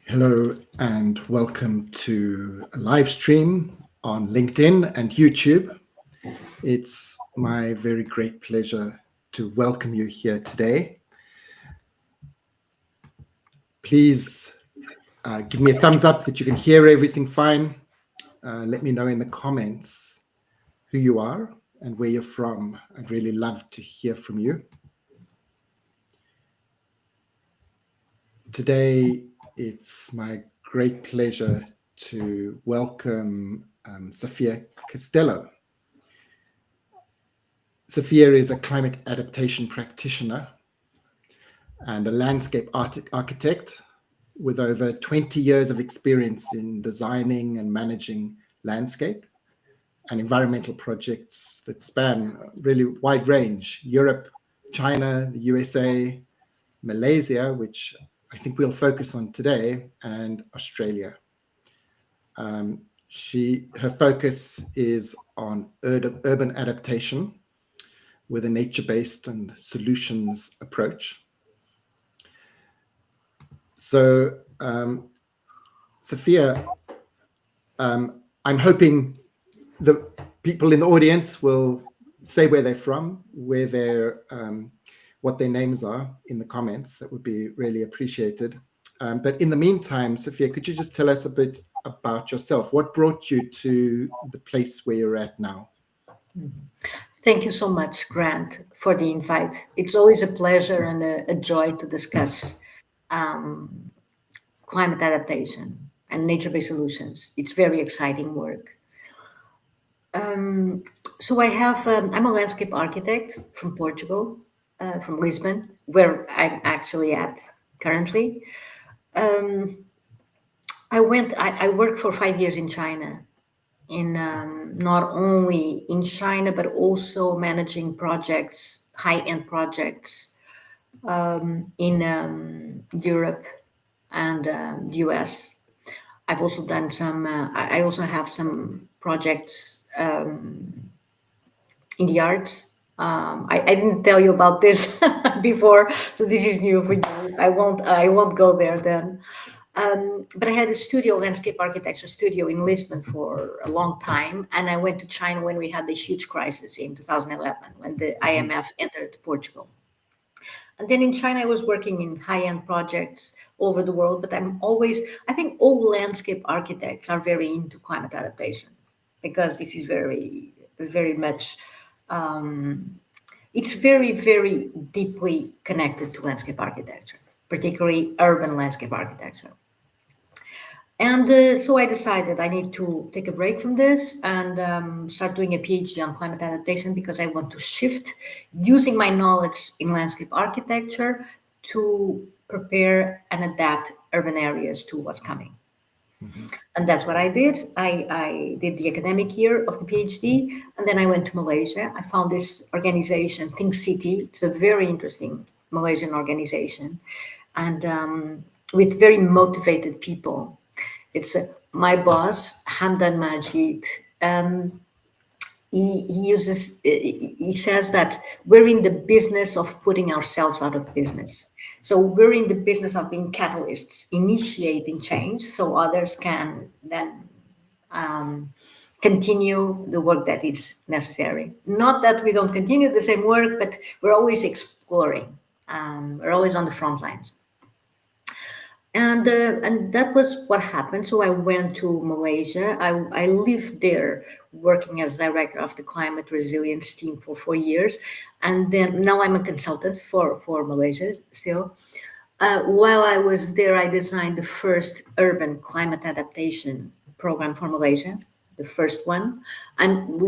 Hello and welcome to a live stream on LinkedIn and YouTube. It's my very great pleasure to welcome you here today. Please give me a thumbs up that you can hear everything fine. Let me know in the comments who you are and where you're from. I'd really love to hear from you. Today, it's my great pleasure to welcome Sofia Castelo. Sofia is a climate adaptation practitioner and a landscape architect with over 20 years of experience in designing and managing landscape and environmental projects that span a really wide range: Europe, China, the USA, Malaysia, which I think we'll focus on today, and Australia. Her focus is on urban adaptation with a nature-based and solutions approach. So, Sofia, I'm hoping the people in the audience will say where they're from, where they're, what their names are in the comments. That would be really appreciated. But in the meantime, Sofia, could you just tell us a bit about yourself? What brought you to the place where you're at now? Thank you so much, Grant, for the invite. It's always a pleasure and a joy to discuss climate adaptation and nature-based solutions. It's very exciting work. So I'm a landscape architect from Portugal, from Lisbon, where I'm actually at currently. I worked for 5 years in China, not only in China, but also managing projects, high-end projects in Europe and US. I've also done I also have some projects in the arts. I didn't tell you about this before, so this is new for you. I won't go there then. But I had a landscape architecture studio in Lisbon for a long time. And I went to China when we had the huge crisis in 2011, when the IMF entered Portugal. And then in China, I was working in high-end projects all over the world. But I think all landscape architects are very into climate adaptation, because this is very, very much, it's very, very deeply connected to landscape architecture, particularly urban landscape architecture. And so I decided I need to take a break from this and start doing a PhD on climate adaptation, because I want to shift using my knowledge in landscape architecture to prepare and adapt urban areas to what's coming. Mm-hmm. And that's what I did. I did the academic year of the PhD, and then I went to Malaysia. I found this organization, Think City. It's a very interesting Malaysian organization, and with very motivated people. It's my boss, Hamdan Majid. He says that we're in the business of putting ourselves out of business. So we're in the business of being catalysts, initiating change, so others can then continue the work that is necessary. Not that we don't continue the same work, but we're always exploring. We're always on the front lines. And that was what happened. So I went to Malaysia. I lived there working as director of the climate resilience team for 4 years. And then now I'm a consultant for Malaysia still. While I was there, I designed the first urban climate adaptation program for Malaysia, the first one. And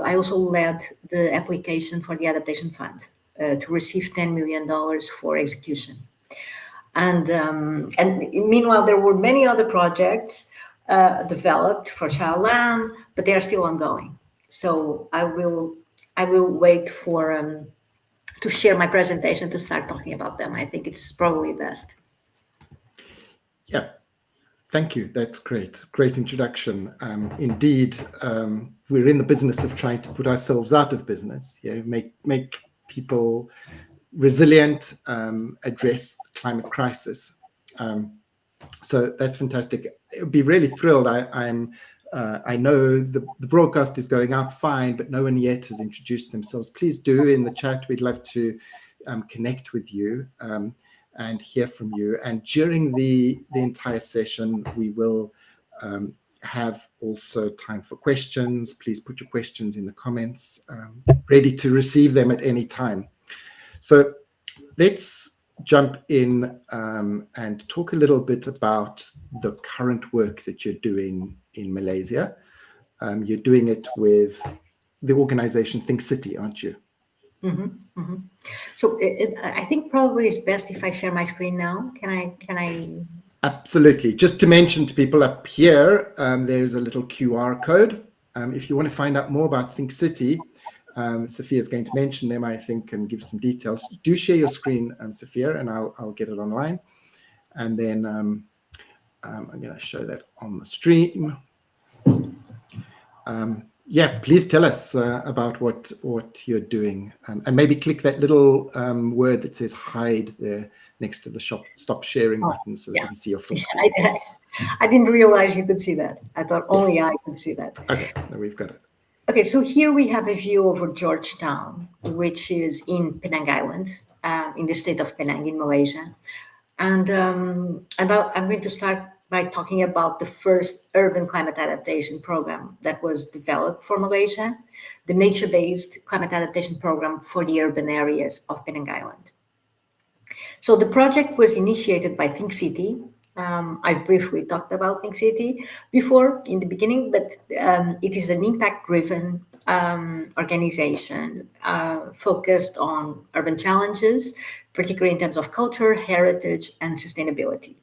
I also led the application for the Adaptation Fund to receive $10 million for execution. And meanwhile, there were many other projects developed for Shaolan, but they are still ongoing. So I will wait for to share my presentation to start talking about them. I think it's probably best. Yeah, thank you. That's great. Great introduction. Indeed, we're in the business of trying to put ourselves out of business. Make people resilient, address the climate crisis. So that's fantastic. I'd be really thrilled. I know the broadcast is going out fine, but no one yet has introduced themselves. Please do in the chat. We'd love to connect with you and hear from you. And during the entire session, we will have also time for questions. Please put your questions in the comments, ready to receive them at any time. So let's jump in and talk a little bit about the current work that you're doing in Malaysia. You're doing it with the organization Think City, aren't you? So I think probably it's best if I share my screen now. Can I? Absolutely. Just to mention to people up here, there's a little QR code. If you want to find out more about Think City, Sofia is going to mention them, I think, and give some details. Do share your screen, Sofia, and I'll get it online. And then I'm going to show that on the stream. Yeah, please tell us about what you're doing, and maybe click that little word that says hide there next to the stop sharing button so that you can see your full screen. I didn't realize you could see that. I thought only I could see that. Okay, now we've got it. Okay, so here we have a view over Georgetown, which is in Penang Island, in the state of Penang in Malaysia. And I'm going to start by talking about the first urban climate adaptation program that was developed for Malaysia, the nature-based climate adaptation program for the urban areas of Penang Island. So the project was initiated by Think City. I've briefly talked about Think City before in the beginning, but it is an impact-driven organization focused on urban challenges, particularly in terms of culture, heritage, and sustainability.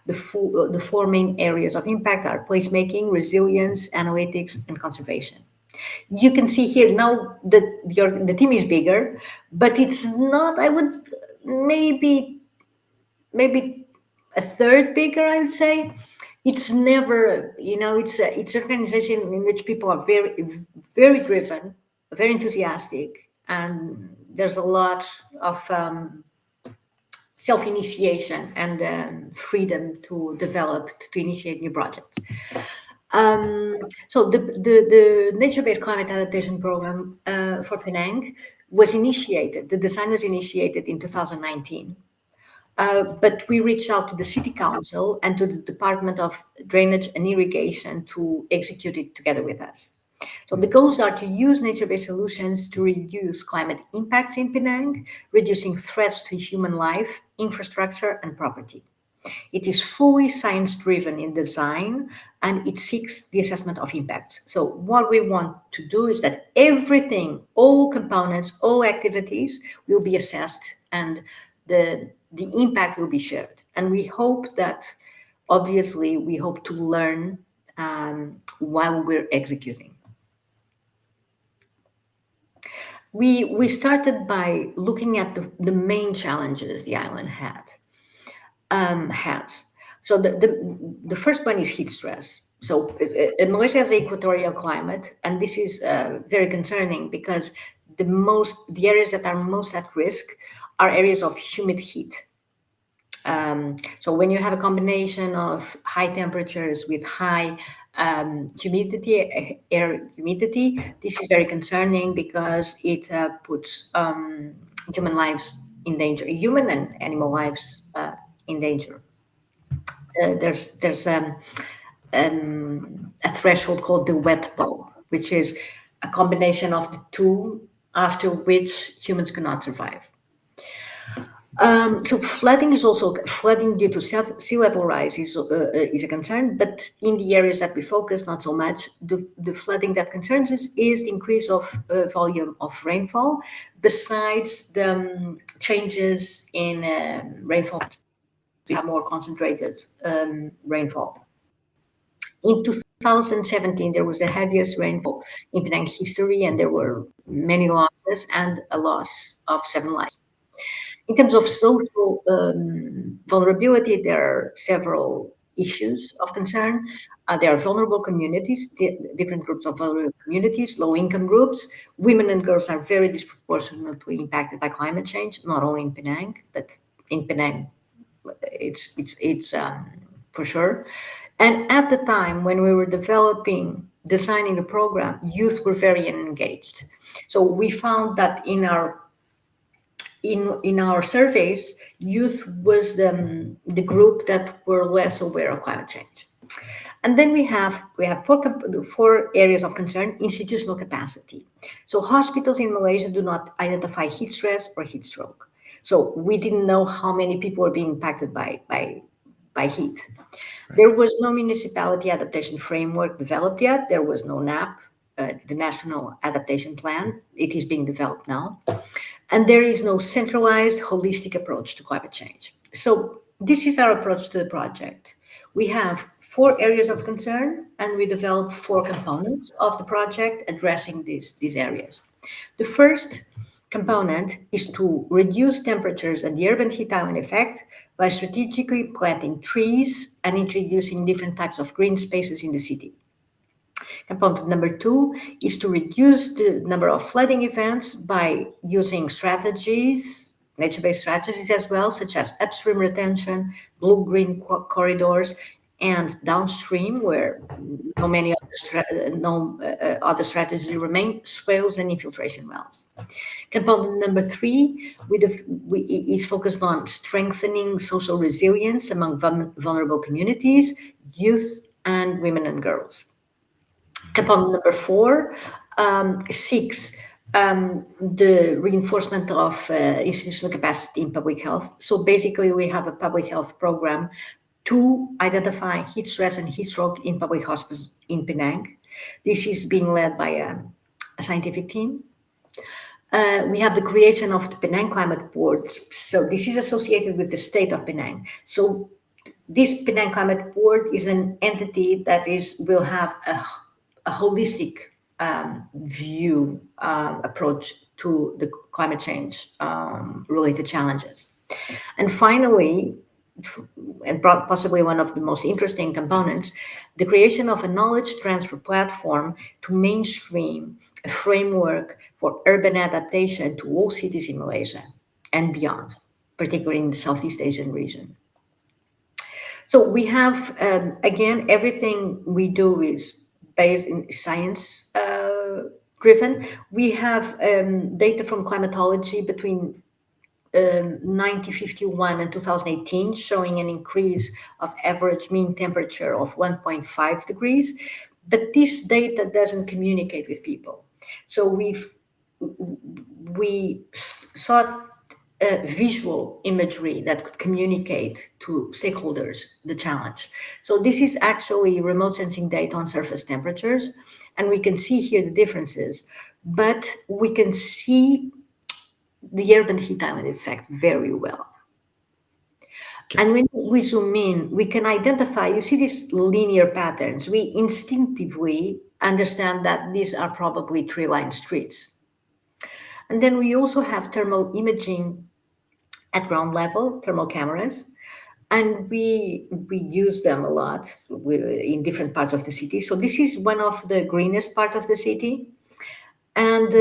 The four main areas of impact are placemaking, resilience, analytics, and conservation. You can see here now that the team is bigger, but it's not, I would maybe a third bigger, I would say. It's never, it's an organization in which people are very, very driven, very enthusiastic, and there's a lot of self-initiation and freedom to develop, to initiate new projects. So the nature-based climate adaptation program for Penang was initiated, the design was initiated in 2019. But we reached out to the City Council and to the Department of Drainage and Irrigation to execute it together with us. So the goals are to use nature-based solutions to reduce climate impacts in Penang, reducing threats to human life, infrastructure, and property. It is fully science-driven in design, and it seeks the assessment of impacts. So what we want to do is that everything, all components, all activities will be assessed, and the impact will be shared. And we hope that, obviously, we hope to learn while we're executing. We started by looking at the main challenges the island has. So the first one is heat stress. So Malaysia has an equatorial climate, and this is very concerning because the areas that are most at risk are areas of humid heat. So when you have a combination of high temperatures with high humidity, air humidity, this is very concerning because it puts human lives in danger, human and animal lives in danger. There's a threshold called the wet pole, which is a combination of the two, after which humans cannot survive. So flooding due to sea level rise is a concern, but in the areas that we focus, not so much. The flooding that concerns us is the increase of volume of rainfall, besides the changes in rainfall. We have more concentrated rainfall. In 2017, there was the heaviest rainfall in Penang history, and there were many losses and a loss of 7 lives. In terms of social vulnerability, there are several issues of concern. There are vulnerable communities, different groups of vulnerable communities, low-income groups. Women and girls are very disproportionately impacted by climate change, not only in Penang, but in Penang, it's for sure. And at the time when we were designing the program, youth were very engaged. So we found that in our surveys, youth was the group that were less aware of climate change. And then we have four areas of concern: institutional capacity. So hospitals in Malaysia do not identify heat stress or heat stroke. So we didn't know how many people were being impacted by heat. There was no municipality adaptation framework developed yet. There was no NAP, the National Adaptation Plan. It is being developed now. And there is no centralized, holistic approach to climate change. So this is our approach to the project. We have four areas of concern, and we develop four components of the project addressing these areas. The first component is to reduce temperatures and the urban heat island effect by strategically planting trees and introducing different types of green spaces in the city. Component number two is to reduce the number of flooding events by using strategies, nature-based strategies as well, such as upstream retention, blue-green corridors, and downstream, where no other strategies remain, swales and infiltration wells. Component number three is focused on strengthening social resilience among vulnerable communities, youth, and women and girls. Component number four seeks the reinforcement of institutional capacity in public health. So basically, we have a public health program to identify heat stress and heat stroke in public hospitals in Penang. This is being led by a scientific team. We have the creation of the Penang Climate Board. So this is associated with the state of Penang. So this Penang Climate Board is an entity that will have a holistic view approach to the climate change related challenges. And finally, and possibly one of the most interesting components, the creation of a knowledge transfer platform to mainstream a framework for urban adaptation to all cities in Malaysia and beyond, particularly in the Southeast Asian region. So we have, again, everything we do is based in science driven. We have data from climatology between 1951 and 2018 showing an increase of average mean temperature of 1.5 degrees, but this data doesn't communicate with people. So we sought visual imagery that could communicate to stakeholders the challenge. So this is actually remote sensing data on surface temperatures, and we can see here the differences, but we can see the urban heat island effect very well. Okay. And when we zoom in, we can identify, you see these linear patterns. We instinctively understand that these are probably tree-lined streets. And then we also have thermal imaging at ground level, thermal cameras, and we use them a lot in different parts of the city. So this is one of the greenest part of the city. And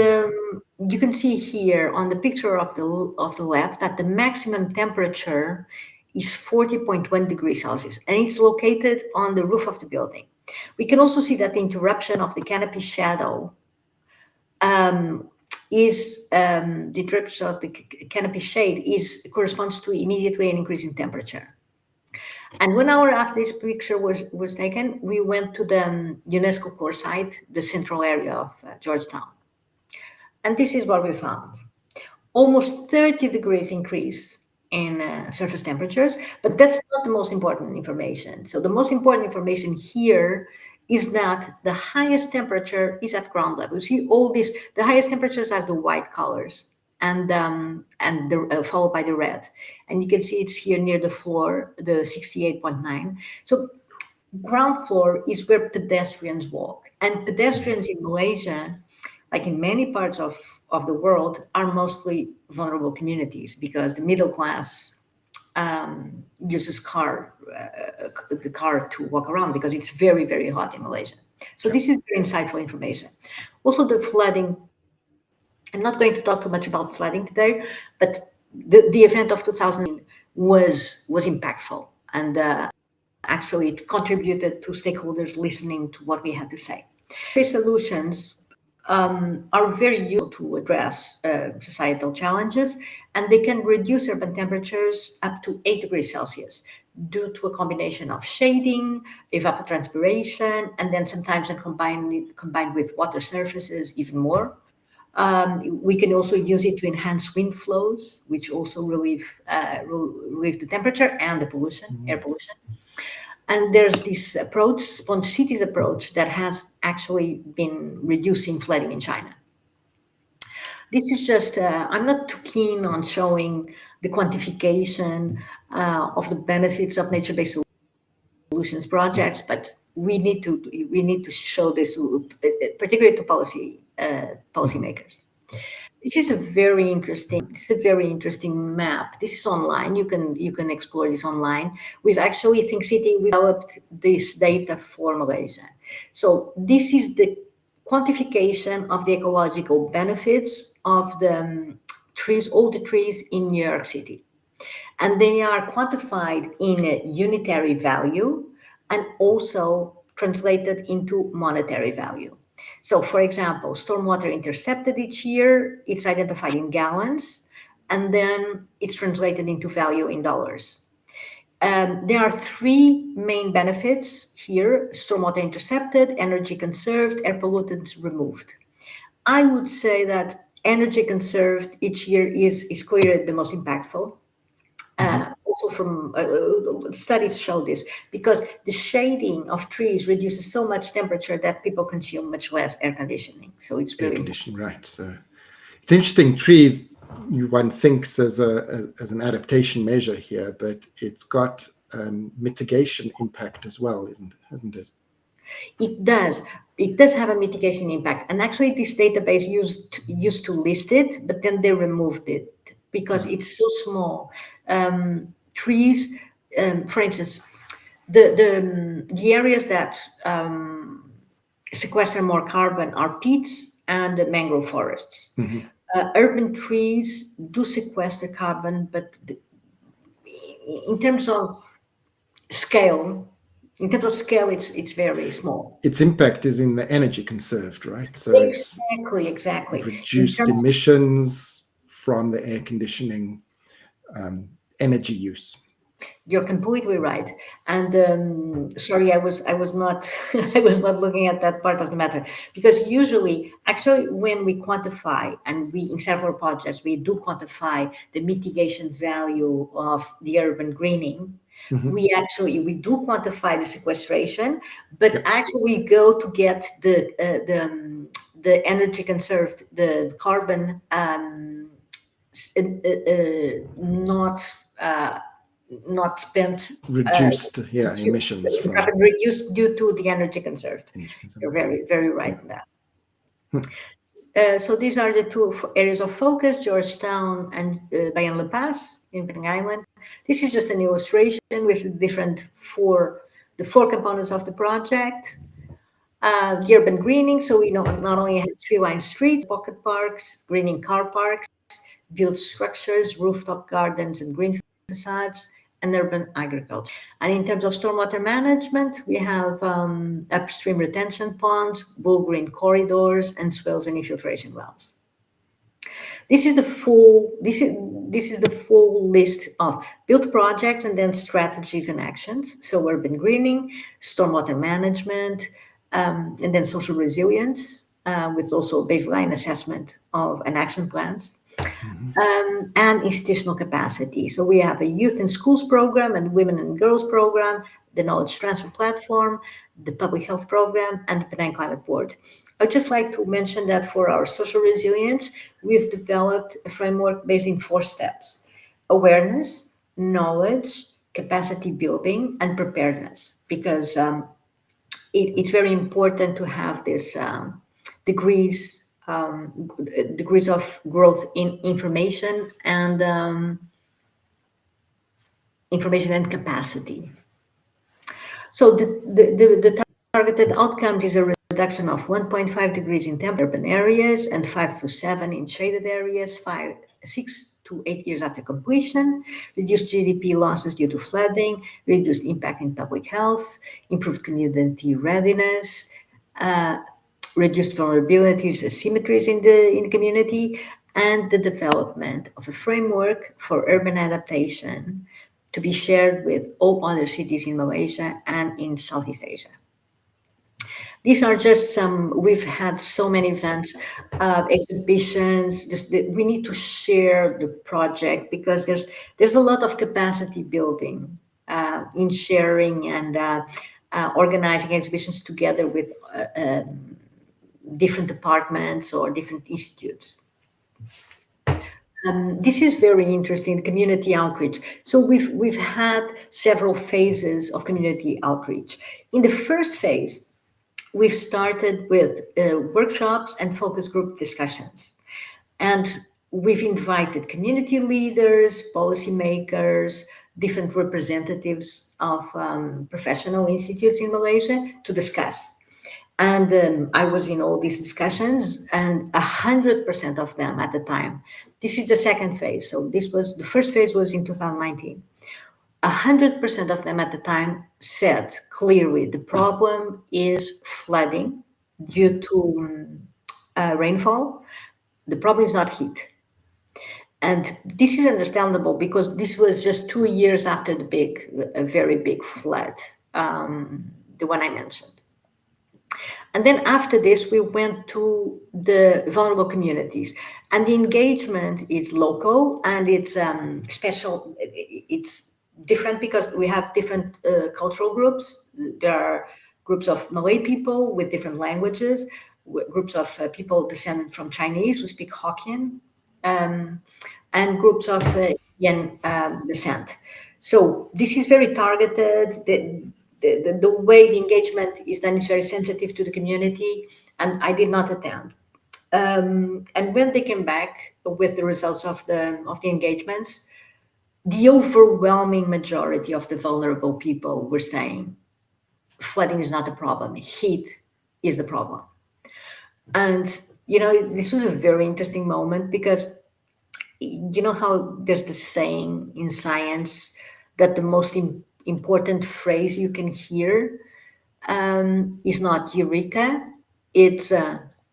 you can see here on the picture of the left that the maximum temperature is 40.1 degrees Celsius, and it's located on the roof of the building. We can also see that the interruption of the canopy shadow the interruption of the canopy shade corresponds to immediately an increase in temperature. And 1 hour after this picture was taken, we went to the UNESCO core site, the central area of Georgetown. And this is what we found. Almost 30 degrees increase in surface temperatures, but that's not the most important information. So the most important information here is that the highest temperature is at ground level. You see all these, the highest temperatures are the white colors, and followed by the red. And you can see it's here near the floor, the 68.9. So ground floor is where pedestrians walk. And pedestrians in Malaysia, like in many parts of the world, are mostly vulnerable communities because the middle class uses the car to walk around because it's very, very hot in Malaysia. So this is very insightful information. Also the flooding, I'm not going to talk too much about flooding today, but the event of 2000 was impactful. And actually contributed to stakeholders listening to what we had to say. These solutions are very useful to address societal challenges, and they can reduce urban temperatures up to 8 degrees Celsius due to a combination of shading, evapotranspiration, and then sometimes combined with water surfaces even more. We can also use it to enhance wind flows, which also relieve the temperature and the pollution, air pollution. And there's this approach, sponge cities approach, that has actually been reducing flooding in China. This is just, I'm not too keen on showing the quantification of the benefits of nature-based solutions projects, but we need to show this, particularly to policymakers. This is a very interesting map. This is online. You can explore this online. We've actually, Think City, we developed this data for Malaysia. So this is the quantification of the ecological benefits of the trees, all the trees in New York City. And they are quantified in a unitary value and also translated into monetary value. So, for example, stormwater intercepted each year, it's identified in gallons, and then it's translated into value in dollars. There are 3 main benefits here: stormwater intercepted, energy conserved, air pollutants removed. I would say that energy conserved each year is clearly the most impactful. Also from studies show this, because the shading of trees reduces so much temperature that people consume much less air conditioning. So it's really air conditioning, right? So it's interesting. Trees, one thinks as an adaptation measure here, but it's got mitigation impact as well, hasn't it? It does. It does have a mitigation impact, and actually, this database used to list it, but then they removed it because it's so small. Trees, for instance, the areas that sequester more carbon are peats and the mangrove forests. Urban trees do sequester carbon, but in terms of scale, it's very small. Its impact is in the energy conserved, right? So exactly. It's reduced emissions from the air conditioning energy use. You're completely right. And sorry, I was not I was not looking at that part of the matter, because usually, actually, when we quantify, and we in several projects we do quantify the mitigation value of the urban greening. We do quantify the sequestration, but actually we go to get the energy conserved, the carbon not spent, reduced emissions from carbon reduced due to the energy conserved. You're very, very right in that. So these are the 2 areas of focus: Georgetown and Bayan La Paz in Penang Island. This is just an illustration with the 4 components of the project. The urban greening, so we not only have tree-lined streets, pocket parks, greening car parks, built structures, rooftop gardens, and green facades, and urban agriculture. And in terms of stormwater management, we have upstream retention ponds, bull green corridors, and swales and infiltration wells. This is the full list of built projects and then strategies and actions. So urban greening, stormwater management, and then social resilience, with also baseline assessment of and action plans. And institutional capacity. So we have a youth in schools program and women and girls program, the knowledge transfer platform, the public health program, and the Penang Climate Board. I'd just like to mention that for our social resilience, we've developed a framework based in 4 steps: awareness, knowledge, capacity building, and preparedness, because it's very important to have this degrees of growth in information and capacity. So the targeted outcomes is a reduction reduction of 1.5 degrees in temperature in urban areas and 5 to 7 in shaded areas, 6 to 8 years after completion, reduced GDP losses due to flooding, reduced impact in public health, improved community readiness, reduced vulnerabilities, asymmetries in the community, and the development of a framework for urban adaptation to be shared with all other cities in Malaysia and in Southeast Asia. These are just some, we've had so many events, exhibitions, we need to share the project because there's a lot of capacity building in sharing and organizing exhibitions together with different departments or different institutes. This is very interesting, community outreach. So we've had several phases of community outreach. In the first phase, we've started with workshops and focus group discussions. And we've invited community leaders, policymakers, different representatives of professional institutes in Malaysia to discuss. And I was in all these discussions, and 100% of them at the time. This is the second phase. So the first phase was in 2019. 100% of them at the time said clearly the problem is flooding due to rainfall. The problem is not heat. And this is understandable because this was just 2 years after a very big flood, the one I mentioned. And then after this, we went to the vulnerable communities. And the engagement is local and it's special. It's different because we have different cultural groups. There are groups of Malay people with different languages, groups of people descended from Chinese who speak Hokkien, and groups of Indian descent. So this is very targeted. The way the engagement is done is very sensitive to the community, and I did not attend. And when they came back with the results of the engagements, the overwhelming majority of the vulnerable people were saying, flooding is not the problem, heat is the problem. And, this was a very interesting moment because, how there's the saying in science that the most important phrase you can hear is not eureka, it's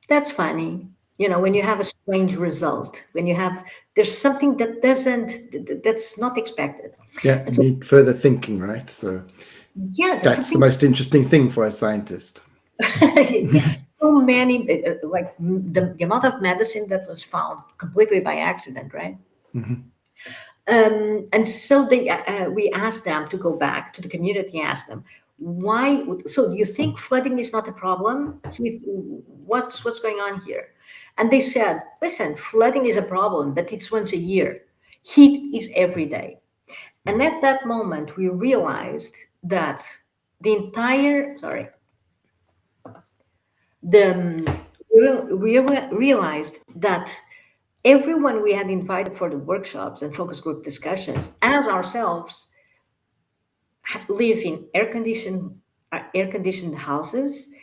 that's funny. When you have a strange result, there's something that's not expected. Yeah, you need further thinking, right? So Yeah, that's the most interesting thing for a scientist. So many, like the amount of medicine that was found completely by accident, right? Mm-hmm. And so we asked them to go back to the community, ask them, why? So you think flooding is not a problem? What's going on here? And they said, listen, flooding is a problem, but it's once a year. Heat is every day. And at that moment, we realized that we realized that everyone we had invited for the workshops and focus group discussions, as ourselves, live in air-conditioned houses,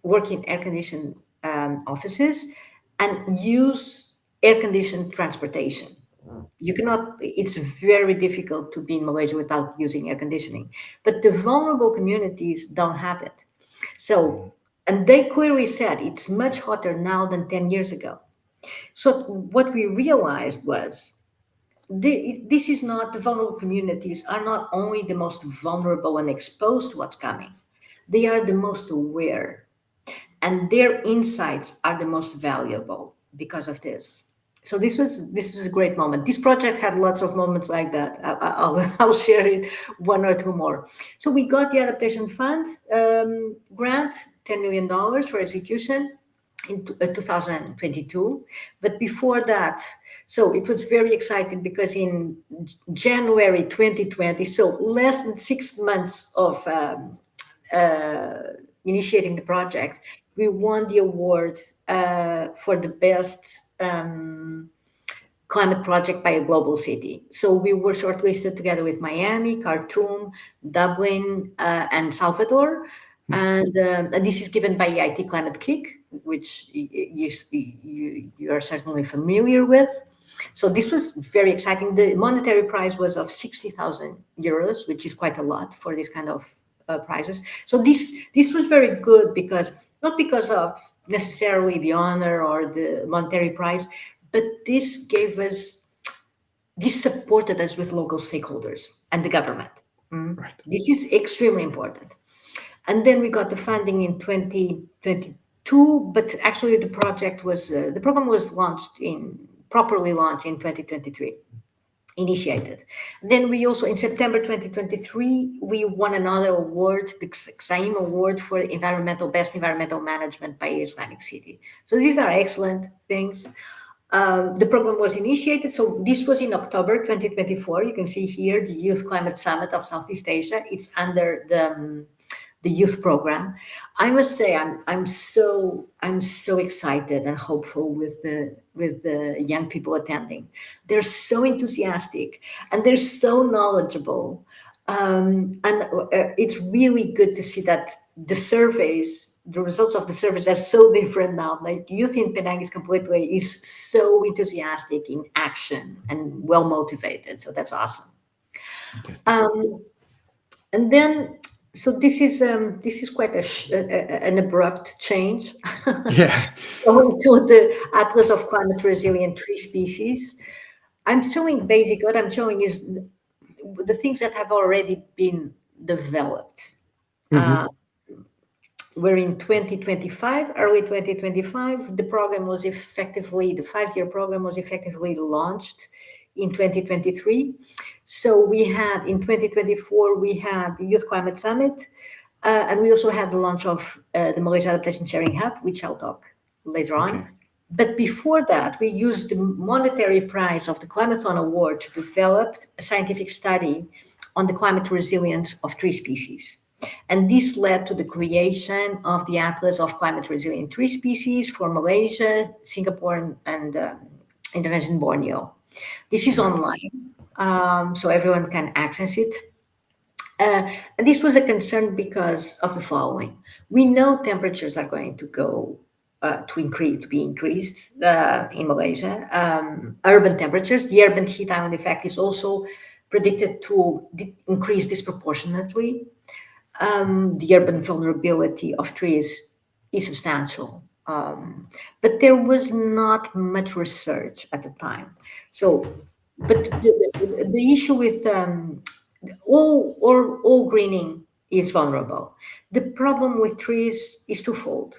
work in air-conditioned offices, and use air-conditioned transportation. It's very difficult to be in Malaysia without using air conditioning. But the vulnerable communities don't have it. So, and they clearly said it's much hotter now than 10 years ago. So what we realized was this is not, the vulnerable communities are not only the most vulnerable and exposed to what's coming, they are the most aware. And their insights are the most valuable because of this. So this was a great moment. This project had lots of moments like that. I'll share it, one or two more. So we got the Adaptation Fund grant, $10 million for execution in 2022. But before that, so it was very exciting because in January 2020, so less than 6 months of initiating the project, we won the award for the best climate project by a global city. So we were shortlisted together with Miami, Khartoum, Dublin, and Salvador. And this is given by EIT Climate Kick, which you are certainly familiar with. So this was very exciting. The monetary prize was of 60,000 euros, which is quite a lot for this kind of prizes. So this was very good because not because of necessarily the honor or the monetary prize, but this supported us with local stakeholders and the government. Right. This is extremely important. And then we got the funding in 2022, but actually the program was properly launched in 2023, initiated. Then we also, in September 2023, we won another award, the XAIM Award for Best Environmental Management by Islamic City. So these are excellent things. The program was initiated, so this was in October 2024. You can see here the Youth Climate Summit of Southeast Asia. It's under the youth program. I must say, I'm so excited and hopeful with the young people attending. They're so enthusiastic and they're so knowledgeable, and it's really good to see that the results of the surveys are so different now. Like youth in Penang is so enthusiastic in action and well motivated. So that's awesome. And then, so this is quite an abrupt change. Yeah. Going to the Atlas of Climate Resilient Tree Species. What I'm showing is the things that have already been developed. We're in 2025, early 2025. The 5-year program was effectively launched in 2023. So we had, in 2024, we had the Youth Climate Summit, and we also had the launch of the Malaysia Adaptation Sharing Hub, which I'll talk later on. But before that, we used the monetary prize of the Climathon Award to develop a scientific study on the climate resilience of tree species. And this led to the creation of the Atlas of Climate Resilient Tree Species for Malaysia, Singapore, and Indonesia and Borneo. This is online, so everyone can access it. And this was a concern because of the following. We know temperatures are going to be increased in Malaysia. Urban temperatures, the urban heat island effect is also predicted to increase disproportionately. The urban vulnerability of trees is substantial, but there was not much research at the time. But the issue with all greening is vulnerable. The problem with trees is twofold.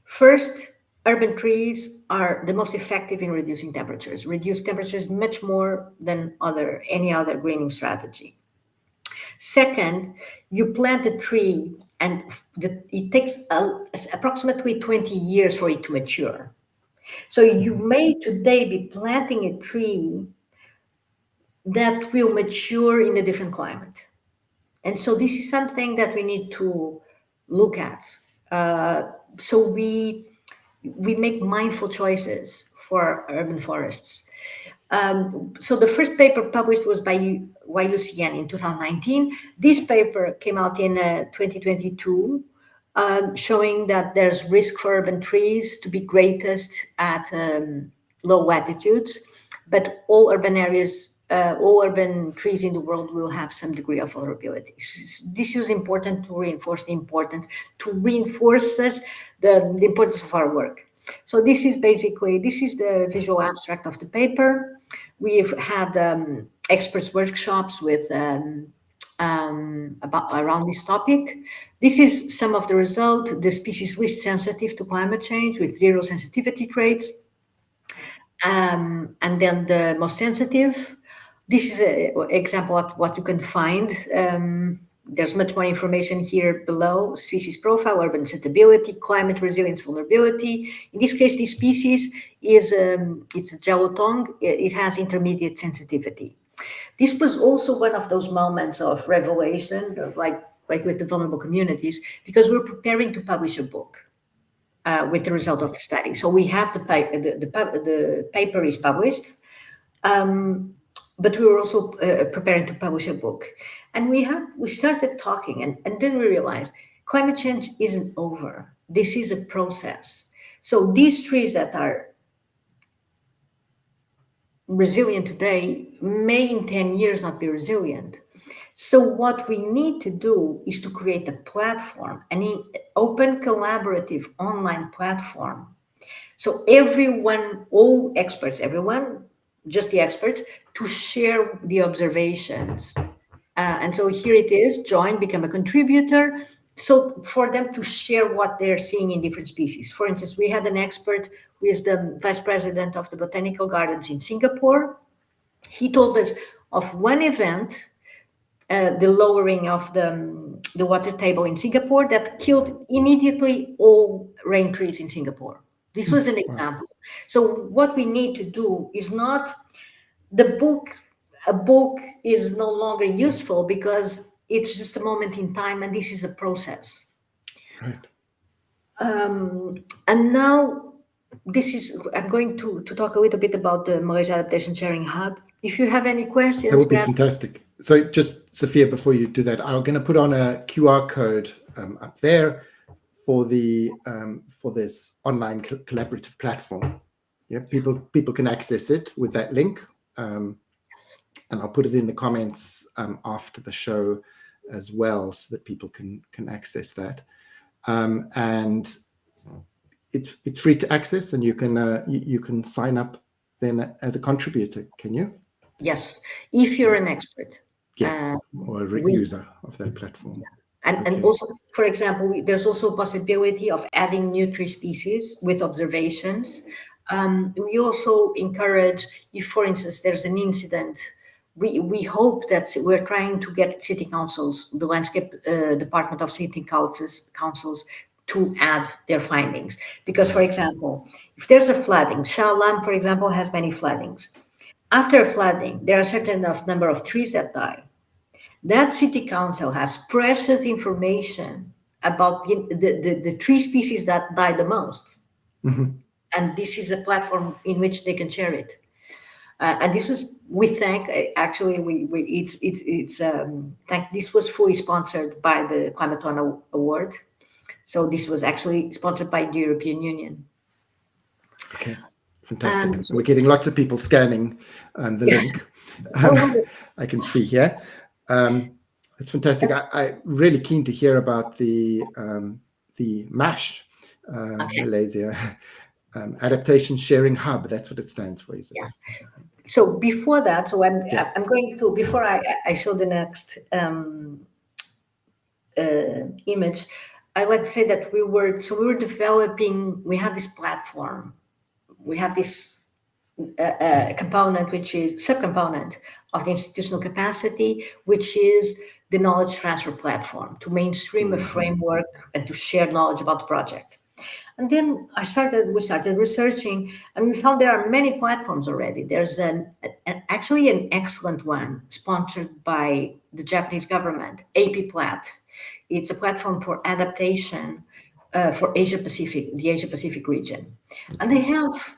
First, urban trees are the most effective in reducing temperatures. Reduce temperatures much more than any other greening strategy. Second, you plant a tree and it takes approximately 20 years for it to mature. So you may today be planting a tree that will mature in a different climate. And so this is something that we need to look at. So we make mindful choices for urban forests. So the first paper published was by IUCN in 2019. This paper came out in 2022, showing that there's risk for urban trees to be greatest at low latitudes, but all urban trees in the world will have some degree of vulnerability. This is important to reinforce the importance of our work. So this is the visual abstract of the paper. We've had experts workshops with around this topic. This is some of the result. The species least sensitive to climate change with 0 sensitivity traits, and then the most sensitive. This is an example of what you can find. There's much more information here below. Species profile, urban suitability, climate resilience, vulnerability. In this case, this species is it's a gelotong. It has intermediate sensitivity. This was also one of those moments of revelation, like with the vulnerable communities, because we're preparing to publish a book with the result of the study. So we have the paper is published. But we were also preparing to publish a book, and we started talking, and then we realized climate change isn't over. This is a process. So these trees that are resilient today may in 10 years not be resilient. So what we need to do is to create a platform, an open collaborative online platform. So everyone, all experts, everyone, just the experts, to share the observations. And so here it is, join, become a contributor. So for them to share what they're seeing in different species. For instance, we had an expert who is the vice president of the botanical gardens in Singapore. He told us of one event, the lowering of the water table in Singapore, that killed immediately all rain trees in Singapore. This was an example. So what we need to do is not a book is no longer useful because it's just a moment in time and this is a process. Right. And now I'm going to talk a little bit about the Malaysia Adaptation Sharing Hub. If you have any questions, That would be fantastic. So just, Sophia, before you do that, I'm going to put on a QR code up there for this online collaborative platform. Yeah, people can access it with that link. And I'll put it in the comments after the show as well, so that people can access that. And it's free to access, and you can sign up then as a contributor. Can you? Yes, if you're an expert. Yes, or a user of that platform. And also, for example, there's also a possibility of adding new tree species with observations. We also encourage, if, for instance, there's an incident, we hope that we're trying to get city councils, the landscape department of city councils to add their findings. Because, for example, if there's a flooding, Shah Alam, for example, has many floodings. After flooding, there are a certain number of trees that die. That city council has precious information about the tree species that die the most. Mm-hmm. And this is a platform in which they can share it. And this was, we thank, actually, this was fully sponsored by the Climaton Award. So this was actually sponsored by the European Union. Okay, fantastic. So we're getting lots of people scanning the link. I can see here. It's fantastic. I'm really keen to hear about the MASH, Malaysia Adaptation Sharing Hub. That's what it stands for, is it? Yeah. So before that, so I'm going to, before I show the next image, I'd like to say that we were developing, we have this platform, we have this component, which is subcomponent of the institutional capacity, which is the knowledge transfer platform, to mainstream a framework and to share knowledge about the project. And then we started researching, and we found there are many platforms already. There's actually an excellent one sponsored by the Japanese government, AP-Plat. It's a platform for adaptation for Asia Pacific, the Asia Pacific region. And they have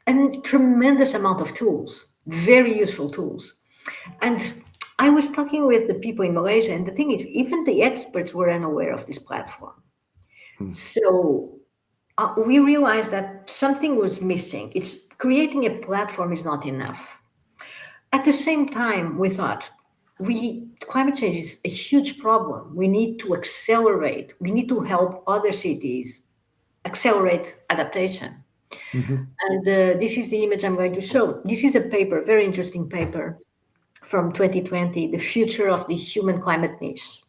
a tremendous amount of tools, very useful tools. And I was talking with the people in Malaysia, and the thing is, even the experts were unaware of this platform. So we realized that something was missing. It's creating a platform is not enough. At the same time, we thought climate change is a huge problem. We need to accelerate. We need to help other cities accelerate adaptation. And this is the image I'm going to show. This is a paper, very interesting paper from 2020, The Future of the Human Climate Niche.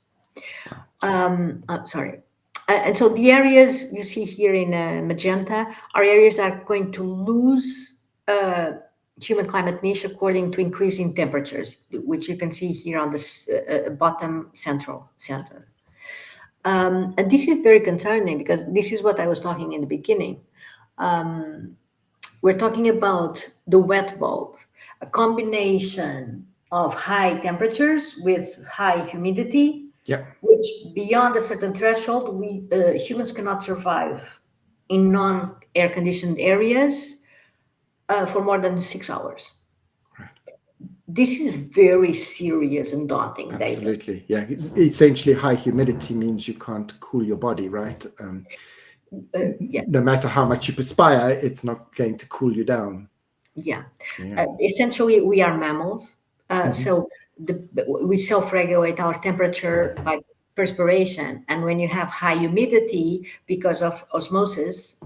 Sorry. And so the areas you see here in magenta are areas that are going to lose human climate niche according to increasing temperatures, which you can see here on this bottom center. And this is very concerning because this is what I was talking in the beginning. We're talking about the wet bulb, a combination of high temperatures with high humidity, which beyond a certain threshold, humans cannot survive in non-air conditioned areas for more than 6 hours. this is very serious and daunting data. Absolutely. Yeah. Essentially, high humidity means you can't cool your body, right? Yeah. No matter how much you perspire, it's not going to cool you down. Yeah. Yeah. Essentially, we are mammals. Mhm. So we self-regulate our temperature by perspiration. And when you have high humidity because of osmosis,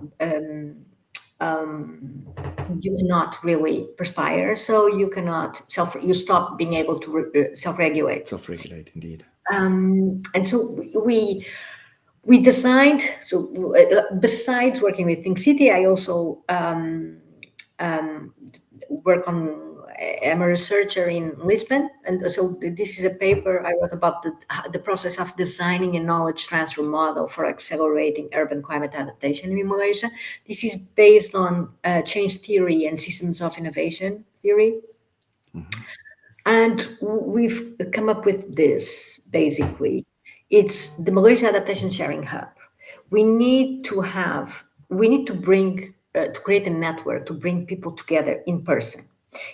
you cannot really perspire. So you cannot you stop being able to self-regulate. Self-regulate, indeed. And so we designed, so besides working with Think City, I also work on, I'm a researcher in Lisbon, and so this is a paper I wrote about the process of designing a knowledge transfer model for accelerating urban climate adaptation in Malaysia. This is based on change theory and systems of innovation theory. Mm-hmm. And we've come up with this, basically. It's the Malaysia Adaptation Sharing Hub. We need to bring, to create a network to bring people together in person.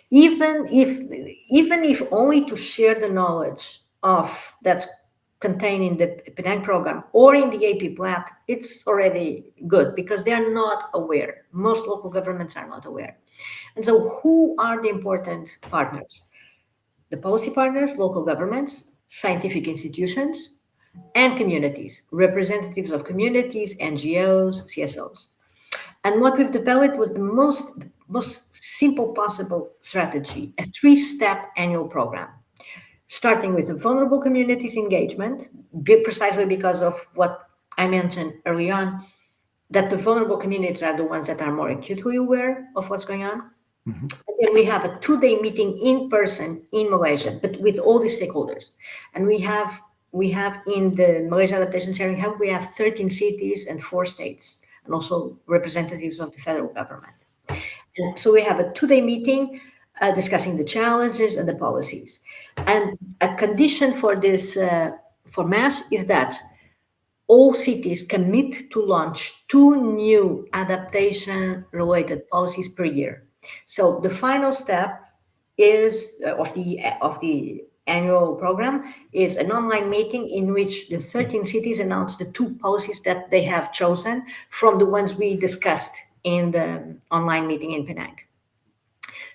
Even if only to share the knowledge of that's contained in the Penang program or in the AP plat, it's already good because they are not aware. Most local governments are not aware. And so who are the important partners? The policy partners, local governments, scientific institutions, and communities, representatives of communities, NGOs, CSOs. And what we've developed was the most simple possible strategy, a 3-step annual program, starting with the vulnerable communities engagement, precisely because of what I mentioned early on, that the vulnerable communities are the ones that are more acutely aware of what's going on. Mm-hmm. And then we have a 2-day meeting in person in Malaysia, but with all the stakeholders. And we have in the Malaysia Adaptation Sharing Hub, we have 13 cities and 4 states, and also representatives of the federal government. And so we have a 2-day meeting discussing the challenges and the policies. And a condition for this, for MASH, is that all cities commit to launch 2 new adaptation-related policies per year. So the final step is of the annual program is an online meeting in which the 13 cities announce the 2 policies that they have chosen from the ones we discussed in the online meeting in Penang.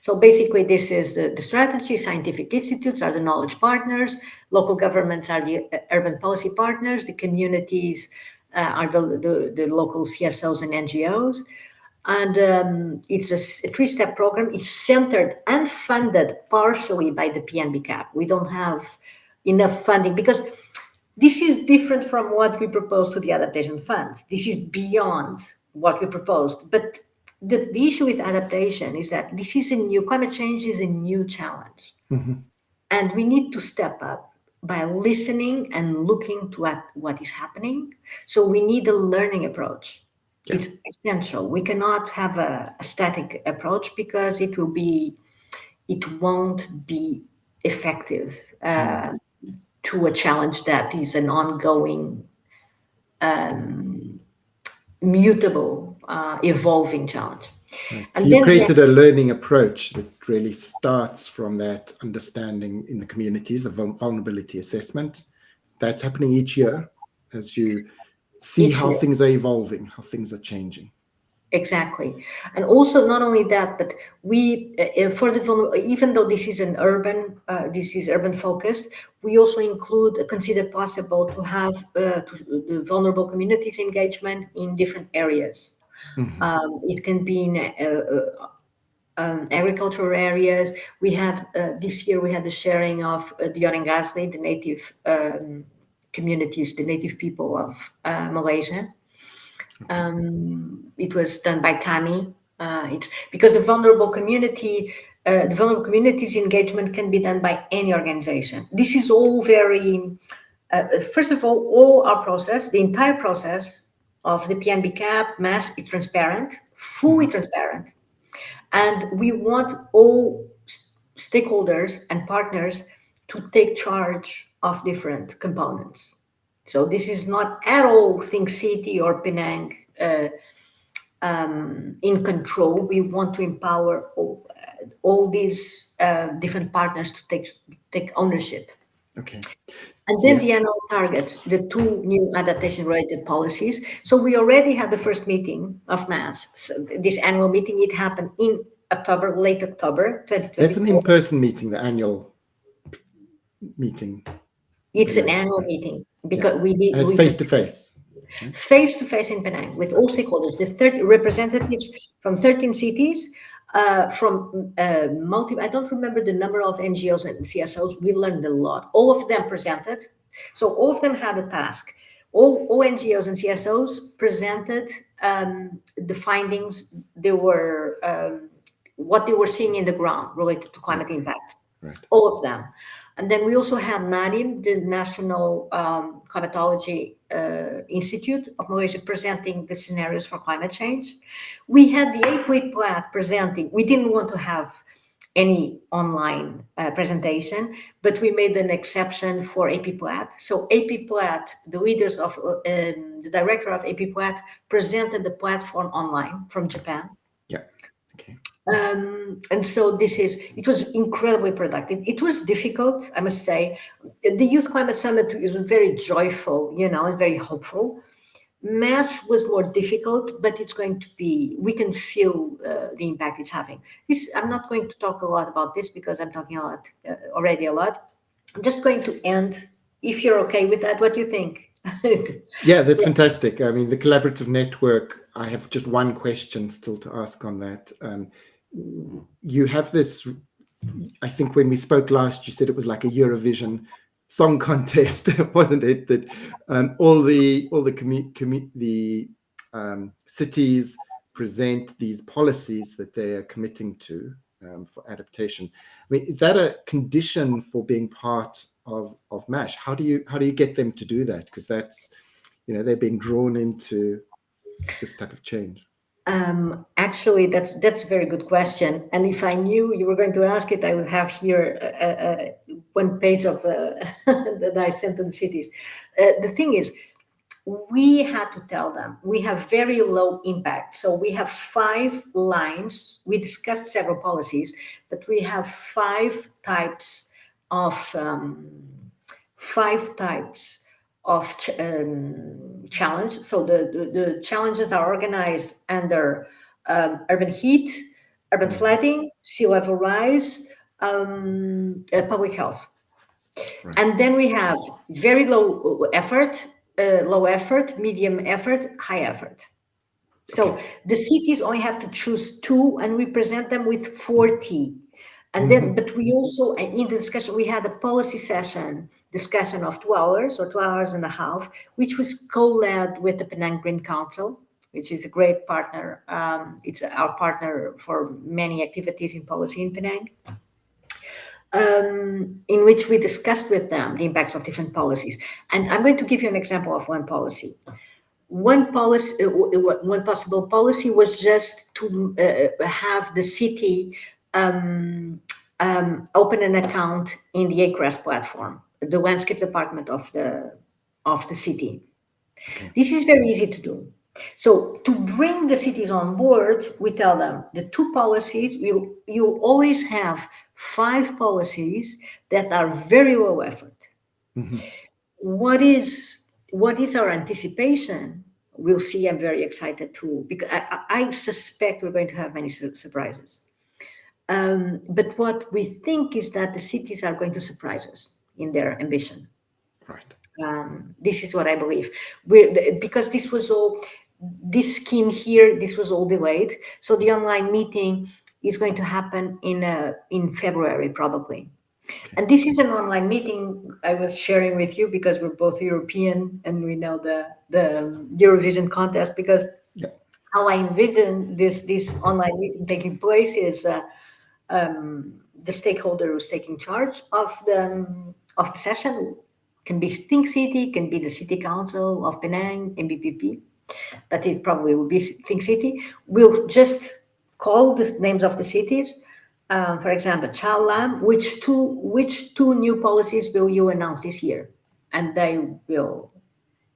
So basically, this is the strategy. Scientific institutes are the knowledge partners. Local governments are the urban policy partners. The communities are the local CSOs and NGOs. And it's a 3-step program. It's centered and funded partially by the PNB cap. We don't have enough funding because this is different from what we proposed to the adaptation funds. This is beyond what we proposed. But the issue with adaptation is that climate change is a new challenge. Mm-hmm. And we need to step up by listening and looking to what is happening. So we need a learning approach. Yeah. It's essential. We cannot have a static approach because it won't be effective to a challenge that is an ongoing, mutable, evolving challenge. Right. And So you then created a learning approach that really starts from that understanding in the communities, the vulnerability assessment. That's happening each year as you see Each how year. things are evolving, how things are changing. Exactly. And also not only that, but we, even though this is urban focused, we also consider possible to have the vulnerable communities engagement in different areas. Mm-hmm. It can be in agricultural areas. This year we had the sharing of the Orang Asli, the native communities, the native people of Malaysia. It was done by Kami. It's because the vulnerable communities engagement can be done by any organization. This is all very, first of all our process, the entire process of the PNB cap MASH is transparent, fully transparent. And we want all stakeholders and partners to take charge of different components. So this is not at all Think City or Penang in control. We want to empower all these different partners to take ownership. Okay. And then Yeah. the annual targets, the two new adaptation-related policies. So we already had the first meeting of MASH. So this annual meeting, it happened in October, late October, That's 2024. an in-person meeting, the annual meeting. It's an Penang. annual Right. meeting Yeah. because And it's we face to face. face-to-face in Penang with all stakeholders, the 30 representatives from 13 cities, from I don't remember the number of NGOs and CSOs. We learned a lot. All of them presented. So all of them had a task. All NGOs and CSOs presented the findings they were, what they were seeing in the ground related to climate impact. Right. All of them. And then we also had NADIM, the National Climatology Institute of Malaysia, presenting the scenarios for climate change. We had the AP presenting. We didn't want to have any online presentation, but we made an exception for AP Plat. So AP Plat, the leaders of, the director of AP Plat presented the platform online from Japan. Yeah. Okay. And so it was incredibly productive. It was difficult, I must say. The Youth Climate Summit is very joyful, and very hopeful. MASH was more difficult, but it's going to be, we can feel the impact it's having. I'm not going to talk a lot about this because I'm talking already a lot. I'm just going to end, if you're okay with that. What do you think? Yeah, that's fantastic. I mean, the collaborative network, I have just one question still to ask on that. You have this, I think when we spoke last, you said it was like a Eurovision song contest, wasn't it? That all the cities present these policies that they are committing to for adaptation. I mean, is that a condition for being part of MASH? How do you get them to do that? Because that's, they're being drawn into this type of change. Actually, that's a very good question. And if I knew you were going to ask it, I would have here one page of that I sent to the cities. The thing is, we had to tell them we have very low impact. So we have 5 lines. We discussed several policies, but we have 5 types of challenge. So the challenges are organized under urban heat, urban flooding, sea level rise, public health. Right. And then we have very low effort, medium effort, high effort. So the cities only have to choose 2, and we present them with 40. And then, but we also, in the discussion, we had a policy discussion of 2 hours or 2 hours and a half, which was co-led with the Penang Green Council, which is a great partner. It's our partner for many activities in policy in Penang. In which we discussed with them the impacts of different policies. And I'm going to give you an example of one policy. One possible policy was just to have the city open an account in the ACRES platform, the landscape department of the city. Okay. This is very easy to do. So to bring the cities on board, we tell them the 2 policies, you always have 5 policies that are very low effort. Mm-hmm. What is our anticipation? We'll see. I'm very excited too, because I suspect we're going to have many surprises. But what we think is that the cities are going to surprise us in their ambition. Right. This is what I believe. Because this scheme here, this was all delayed. So the online meeting is going to happen in February, probably. Okay. And this is an online meeting I was sharing with you because we're both European and we know the Eurovision contest, because how I envision this online meeting taking place is the stakeholder who's taking charge of the session can be Think City, can be the City Council of Penang, MBPP, but it probably will be Think City. We'll just call the names of the cities. For example, Chao Lam, which two new policies will you announce this year? And they will,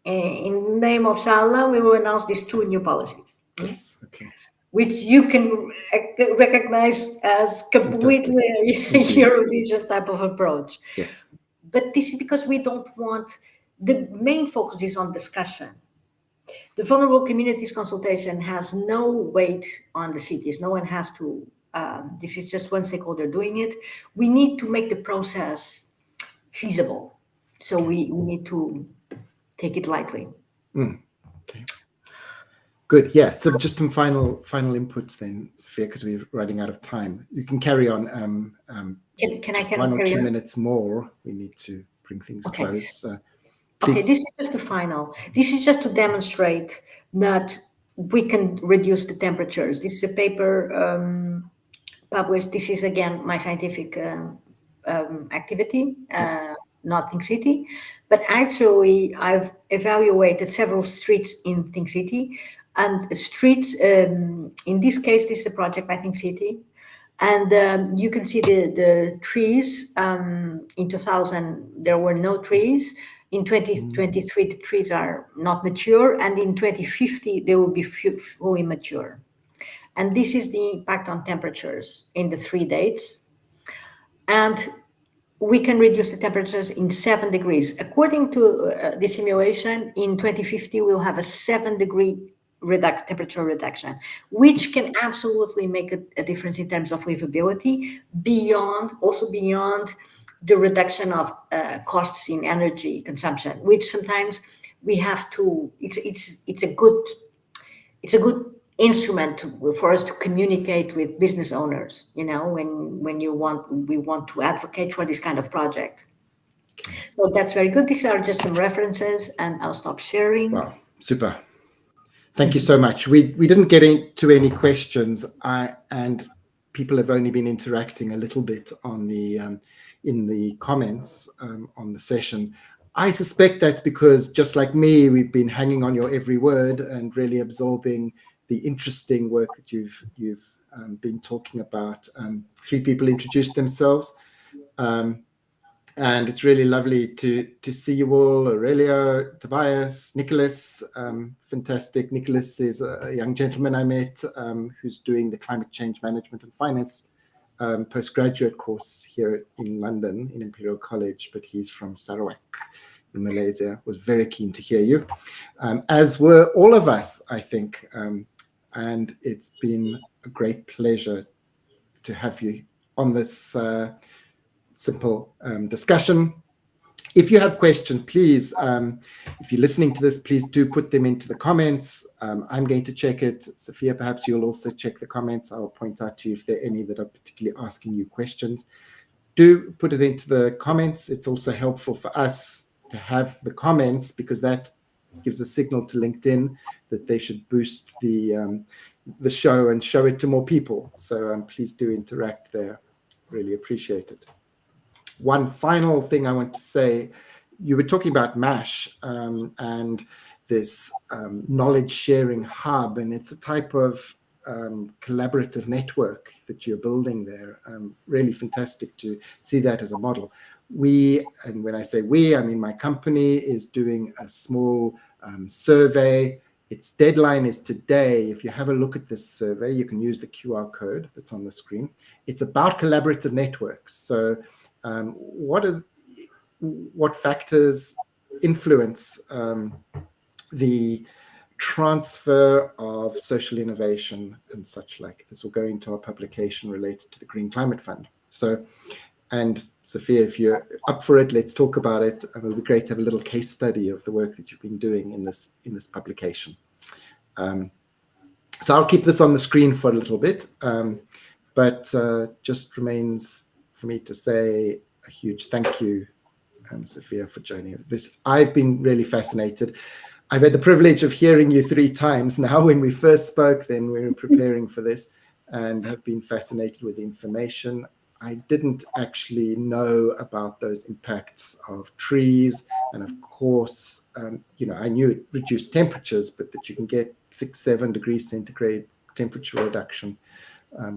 in the name of Chao Lam, we will announce these 2 new policies. Yes, okay. which you can recognize as completely a Eurovision type of approach. Yes. But this is because we don't want, the main focus is on discussion. The vulnerable communities consultation has no weight on the cities. No one has to, this is just one stakeholder doing it. We need to make the process feasible. So we need to take it lightly. Okay. Good. Yeah. So just some final inputs then, Sophia, because we're running out of time. You can carry on. Can I 1 or 2 carry on? minutes more? We need to bring things close. Okay, this is just the final. This is just to demonstrate that we can reduce the temperatures. This is a paper published. This is again my scientific activity, not Think City, but actually I've evaluated several streets in Think City, and streets. In this case, this is a project by Think City. And you can see the trees. In 2000, there were no trees. In 2023, the trees are not mature. And in 2050, they will be fully mature. And this is the impact on temperatures in the 3 dates. And we can reduce the temperatures in 7 degrees. According to the simulation, in 2050, we'll have a 7-degree temperature reduction, which can absolutely make a difference in terms of livability, beyond the reduction of costs in energy consumption, which sometimes we have to. It's a good instrument for us to communicate with business owners. When we want to advocate for this kind of project. So that's very good. These are just some references, and I'll stop sharing. Wow, super. Thank you so much. We didn't get into any questions, and people have only been interacting a little bit on the in the comments on the session. I suspect that's because, just like me, we've been hanging on your every word and really absorbing the interesting work that you've been talking about. 3 people introduced themselves. And it's really lovely to see you all. Aurelio, Tobias, Nicholas, fantastic. Nicholas is a young gentleman I met who's doing the climate change management and finance postgraduate course here in London in Imperial College, but he's from Sarawak in Malaysia. Was very keen to hear you, as were all of us, I think. And it's been a great pleasure to have you on this simple discussion. If you have questions, please, if you're listening to this, please do put them into the comments. I'm going to check it. Sophia, perhaps you'll also check the comments. I'll point out to you if there are any that are particularly asking you questions. Do put it into the comments. It's also helpful for us to have the comments, because that gives a signal to LinkedIn that they should boost the show and show it to more people. So please do interact there. Really appreciate it. One final thing I want to say, you were talking about MASH and this knowledge sharing hub, and it's a type of collaborative network that you're building there. Really fantastic to see that as a model. And when I say we, I mean my company is doing a small survey. Its deadline is today. If you have a look at this survey, you can use the QR code that's on the screen. It's about collaborative networks. So what factors influence the transfer of social innovation and such like? This will go into our publication related to the Green Climate Fund. So, and Sophia, if you're up for it, let's talk about it. It would be great to have a little case study of the work that you've been doing in this publication. So I'll keep this on the screen for a little bit, but just remains for me to say a huge thank you, Sophia, for joining this. I've been really fascinated. I've had the privilege of hearing you 3 times now. When we first spoke, then we were preparing for this, and have been fascinated with the information. I didn't actually know about those impacts of trees, and of course, I knew it reduced temperatures, but that you can get 6-7 degrees centigrade temperature reduction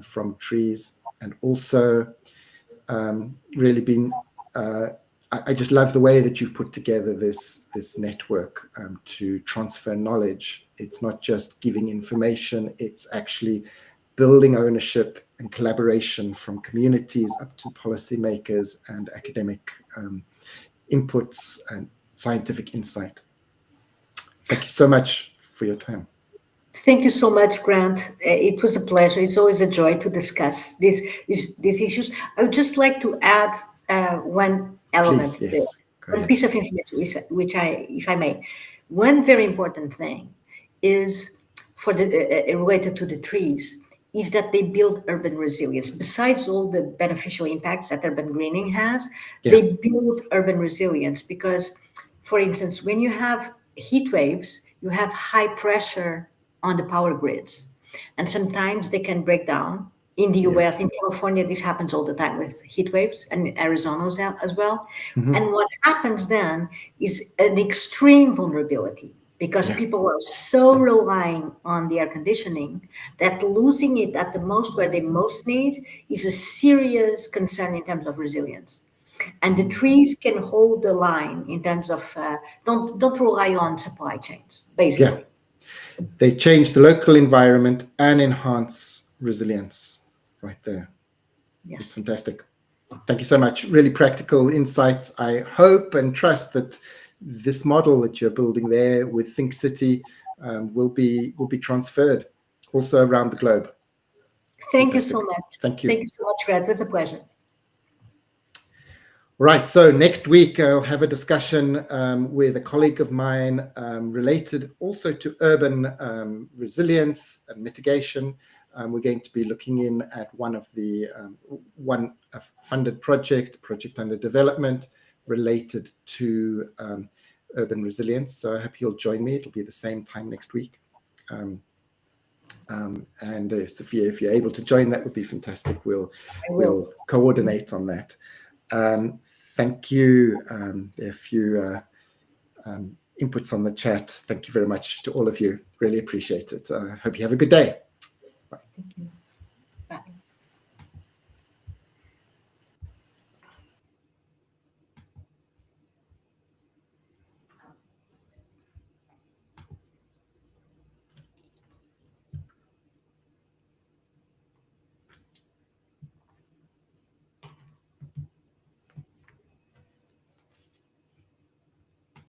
from trees, and also really been. I just love the way that you've put together this network to transfer knowledge It's not just giving information, it's actually building ownership and collaboration from communities up to policymakers and academic inputs and scientific insight. Thank you so much for your time. Thank you so much, Grant. It was a pleasure. It's always a joy to discuss these issues. I would just like to add one element, Please, yes. one piece of information, which if I may, one very important thing is for the related to the trees is that they build urban resilience. Besides all the beneficial impacts that urban greening has, they build urban resilience because, for instance, when you have heat waves, you have high pressure on the power grids, and sometimes they can break down. In the US, in California, this happens all the time with heat waves, and Arizona as well. And what happens then is an extreme vulnerability because people are so relying on the air conditioning that losing it at the most where they most need is a serious concern in terms of resilience. And the trees can hold the line in terms of don't rely on supply chains, basically. They change the local environment and enhance resilience right there. Yes. It's fantastic. Thank you so much. Really practical insights. I hope and trust that this model that you're building there with Think City will be transferred also around the globe. Thank you so much. Thank you. Thank you so much, Grant. It's a pleasure. Right, so next week I'll have a discussion with a colleague of mine related also to urban resilience and mitigation. We're going to be looking in at one funded project under development related to urban resilience. So I hope you'll join me. It'll be the same time next week. And Sophia, if you're able to join, that would be fantastic. We'll coordinate on that. Thank you. There are a few inputs on the chat. Thank you very much to all of you. Really appreciate it. Hope you have a good day. Bye. Thank you.